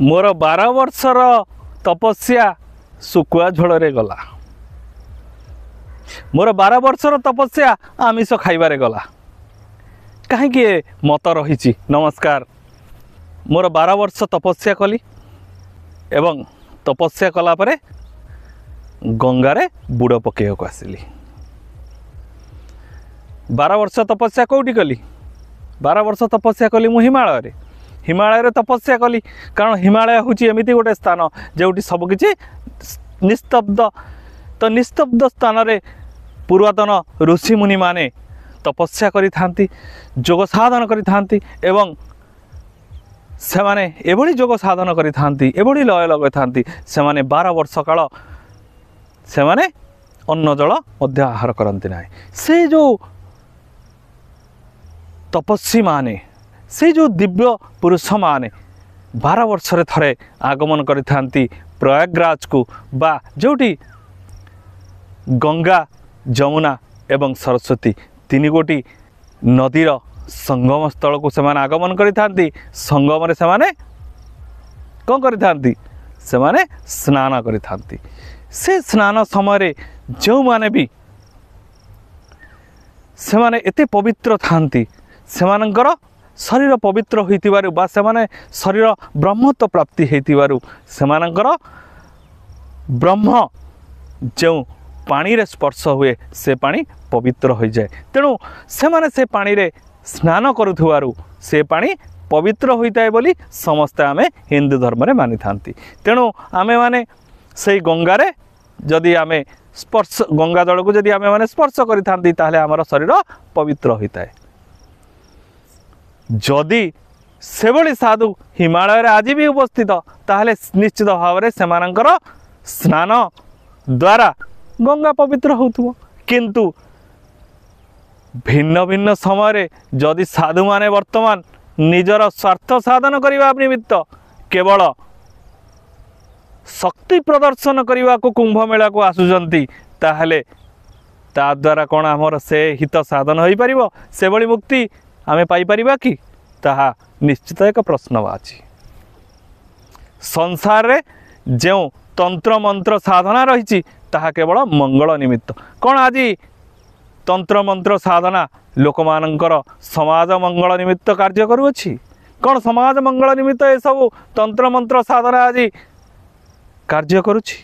मोर 12 वर्षर तपस्या सुकुआ झोल गला। मोर 12 वर्षर तपस्या आमिष खाइबारे गला। कहीं मत रही। नमस्कार। मोर 12 वर्ष तपस्या कली एवं तपस्या कला परे गंगारे बुड़ पकेक आसिली। 12 वर्ष तपस्या कौटी कली? 12 वर्ष तपस्या कली मु हिमालय तपस्या कली। कारण हिमालय हूँ एमती गोटे स्थान जोटी सबकि निस्तब्ध। तो निस्तब्ध स्थान रे पुरातन ऋषि मुनि माने तपस्या करि थांती, जोग साधन करि थांती एवं से माने एभली जोग साधन करि थांती, एभली लय लगै थांती। से माने 12 वर्ष काल से माने अन्न जल मध्य आहार करती ना। से जो तपस्वी माने, से जो दिव्य पुरुष माने 12 वर्ष रे थरे आगमन करि थांती प्रयागराज को, बा जोटी गंगा जमुना एवं सरस्वती तीन गोटी नदीर संगम स्थल को से माने आगमन करि थांती। संगम रे से माने कौन करि थांती? से माने स्नान करि थांती। से स्नान समय जो माने भी से माने एते पवित्र थांती, से मानकर शरीर पवित्र होइतिबारु बा से माने शरीर ब्रह्मत्व प्राप्ति होइतिबारु से मानकर ब्रह्म जो पानी रे स्पर्श हुए से पानी पवित्र हो जाए। तेणु से माने से पानी रे स्नान करुथुवारु से पानी पवित्र होता है बोली समस्ते आमे हिंदू धर्म रे मानि थांती। तेणु आमे माने से गंगा रे जदि आमे स्पर्श गंगा जल को जदि आमे माने स्पर्श करि थांती ताहले हमर शरीर पवित्र होता है। जदि से भली साधु हिमालय रे आज भी उपस्थित ताहले निश्चित भाव रे सेमानकर स्नान द्वारा गंगा पवित्र होथुव। किंतु भिन्न भिन्न समय जदि साधु माने वर्तमान निजर स्वार्थ साधन करने निमित्त केवल शक्ति प्रदर्शन करने को कुंभ मेला को आसुचंती, ताहले ता द्वारा कौन आमर से हित साधन हो पारिबो? से भली मुक्ति आमे पाई परिबा कि? ताहा निश्चित एक प्रश्नवाची। संसार रे जो तंत्र मंत्र साधना रही ताहा केवल मंगल निमित्त। कौन आज तंत्र मंत्र साधना लोक मानकर समाज मंगल निमित्त कार्य करुअछि? कौन समाज मंगल निमित्त ये सब तंत्र मंत्र साधना आज कार्य करुछि?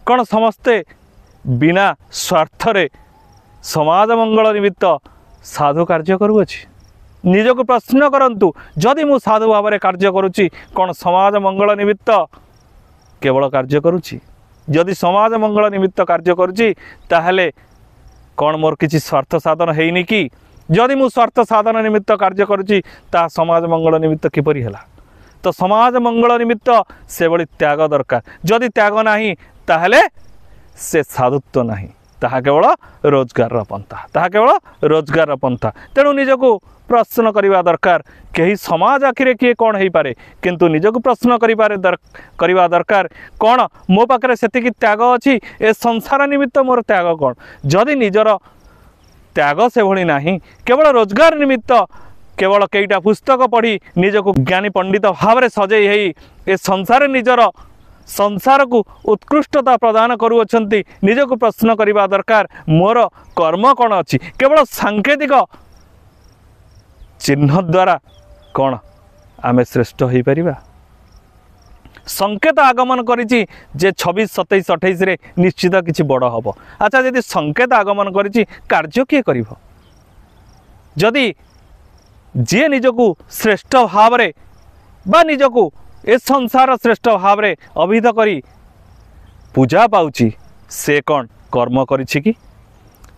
कौन समस्ते बिना स्वार्थ रे समाज मंगल निमित्त साधु कार्य करुअछि? निजको प्रश्न करंतु। जदि मु साधु भाव में कार्य करुछि कौन समाज मंगल निमित्त केवल कार्य करुछि? जदि समाज मंगल निमित्त कार्य करुछि ताहले कौन मोर किछि स्वार्थ साधन हेइनि कि? जदि मु स्वार्थ साधन निमित्त कार्य करुछि ता समाज मंगल निमित्त किपरि हला? तो समाज मंगल निमित्त से बड़ी त्याग दरकार। जदि त्याग नाही ताहले से साधुत्व नाही, ताहा केवल रोजगार पंथा, ताहा केवल रोजगार पंथा। तेणु निजको प्रश्न करवा दरकार। कहीं समाज आखिरे किए कौन हो पारे, किंतु निजको प्रश्न करवा दरकार कौन मो पाखे से त्याग अच्छी ए संसार निमित्त मोर त्याग कौन? जदि निजर त्याग से भली नाही, केवल रोजगार निमित्त केवल कईटा पुस्तक पढ़ी निजको ज्ञानी पंडित भाव में सजई है ए संसार निजर संसार को उत्कृष्टता प्रदान करुअछंती। निजको प्रश्न करवा दरकार मोर कर्म कौन अच्छी? केवल सांकेतिक चिन्ह द्वारा कौन आमे श्रेष्ठ हो पारिबा? संकेत आगमन करिछि जे 26, 27, 28 रे निश्चित किछि बड़ हबो। अच्छा, यदि संकेत आगमन करिछि कार्य किए करिवो? जदि जे निजको श्रेष्ठ भाव रे बा निजको ए संसार श्रेष्ठ भाव रे अभिध करी पूजा पाउछि से कौन कर्म करिछि कि?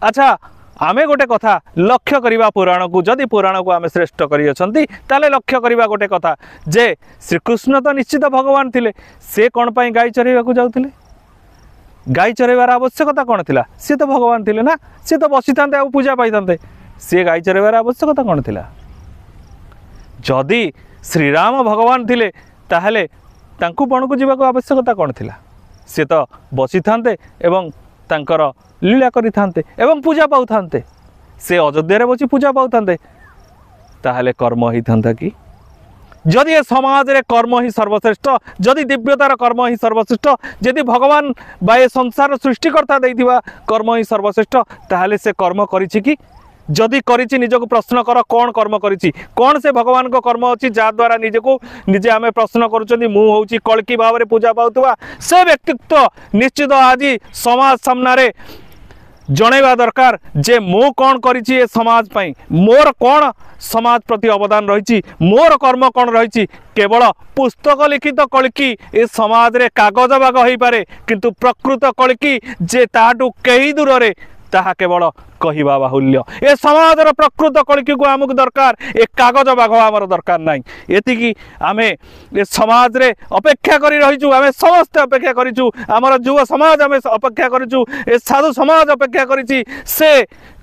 अच्छा, आमे गोटे कथा लक्ष्य करिबा पुराण को। जदि पुराण को आमे श्रेष्ठ करी अछंती ताले लक्ष्य करिबा गोटे कथा जे श्रीकृष्ण तो निश्चित भगवान थिले, से कौन पाई गाई चरेबा को जाउथिले? गाई चरेबार आवश्यकता कौन थिला? से तो भगवान थिले ना, से तो बसी थांते आ पूजा पाई थांते, से गाई चरेबार आवश्यकता कौन थिला? जदि श्रीराम भगवान थिले ताहले तांकु बण को जीवा को आवश्यकता कौन थिला? से तो बसी थांते एवं तांकर लीला करि थांते एवं पूजा पाउ थांते। से अयोध्या रे बसी पूजा पाउ थांते, ताहले कर्म होई थांता कि? जदि ए समाज रे कर्म ही सर्वश्रेष्ठ जदि दिव्यतार कर्म ही सर्वश्रेष्ठ जदि भगवान बा ए संसार सृष्टिकर्ता देइथिबा कर्म ही सर्वश्रेष्ठ ताहले से कर्म करिछि कि जदि करिछि निजको प्रश्न कर कौन कर्म करिछि कौन से भगवान को कर्म अछि जा द्वारा निजको निजे आमे प्रश्न करूछन्ती मु होउछि कल्की भाव रे पूजा पाउतबा से व्यक्तित्व निश्चित आज समाज सामने जनइबा दरकार जे मु कौन करिछि ए समाज पई मोर कौन समाज प्रति अवदान रही मोर कर्म कौन रही केवल पुस्तक लिखित कल्की ए समाज रे कागज बाग हो पारे किंतु प्रकृत कल्की जे ताटू कई दूर रे ताहा केवल कहवा बाहुल्य ए समाजर प्रकृत कल्की को आमको दरकार ए कागज बाघ आमर दरकार ना एति आमे ए समाज रे अपेक्षा करी रहीचु आमे समस्त अपेक्षा करिचु आमर युव समाज आमे अपेक्षा करिचु ए साधु समाज अपेक्षा करिछि से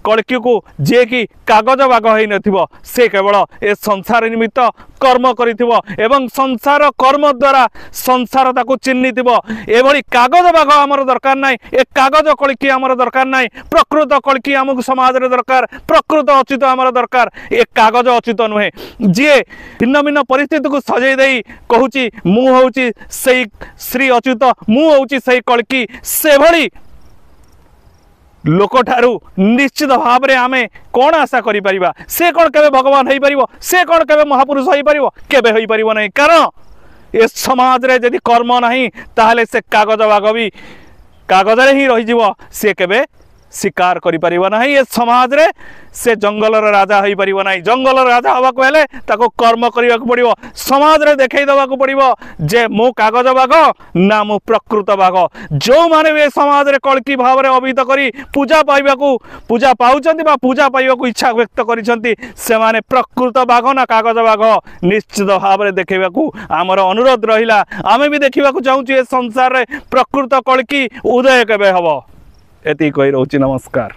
कल्की को जे कि कागज बाघ होई नथिबो से केवल ए संसार निमित्त कर्म करिथिबो एवं संसार कर्म द्वारा संसार ताको चिन्हिथिबो एभली कागज बाघ आमर दरकार नाई ए कागज कल्की आमर दरकार नाई प्रकृत कल्की आमको समाज रे दरकार प्रकृत अच्युत आमर दरकार ए कागज अच्युत नुहे जे भिन्न भिन्न परिस्थिति को सजै देई कहूची मु होउची सेई श्री अच्युत मु होउची सेई कल्की से भली लोक ठारू निश्चित भाव में आमे कौन आशा करि परिबा से कौन केबे भगवान होई परिबो से कौन केबे महापुरुष होई परिबो केबे होई परिबो नहीं कारण ए समाज रे यदि कर्म नहीं ताहले से कागज बाग भी कागज रे ही रही जीवो से केबे शिकार करि परिबो नहीं ए समाज रे से जंगलर राजा होई परिबो नहीं जंगलर राजा हवा को हेले ताको कर्म करिवा को पड़िबो समाज रे देखाई दवा को पड़िबो जे मो कागज बाग ना मो प्रकृत बाग जो माने वे समाज रे कल्की भाव रे अभिहित करी पूजा पाइबा को पूजा पाउचंती बा पूजा पाइबा को इच्छा व्यक्त करिसंती से माने प्रकृत बाग ना कागज बाग निश्चित भाव रे देखाइबा को हमर अनुरोध रहिला आमे भी देखिबा को चाहूची ए संसार रे प्रकृत कल्की उदय केबे हबो एति कहि रहउची नमस्कार।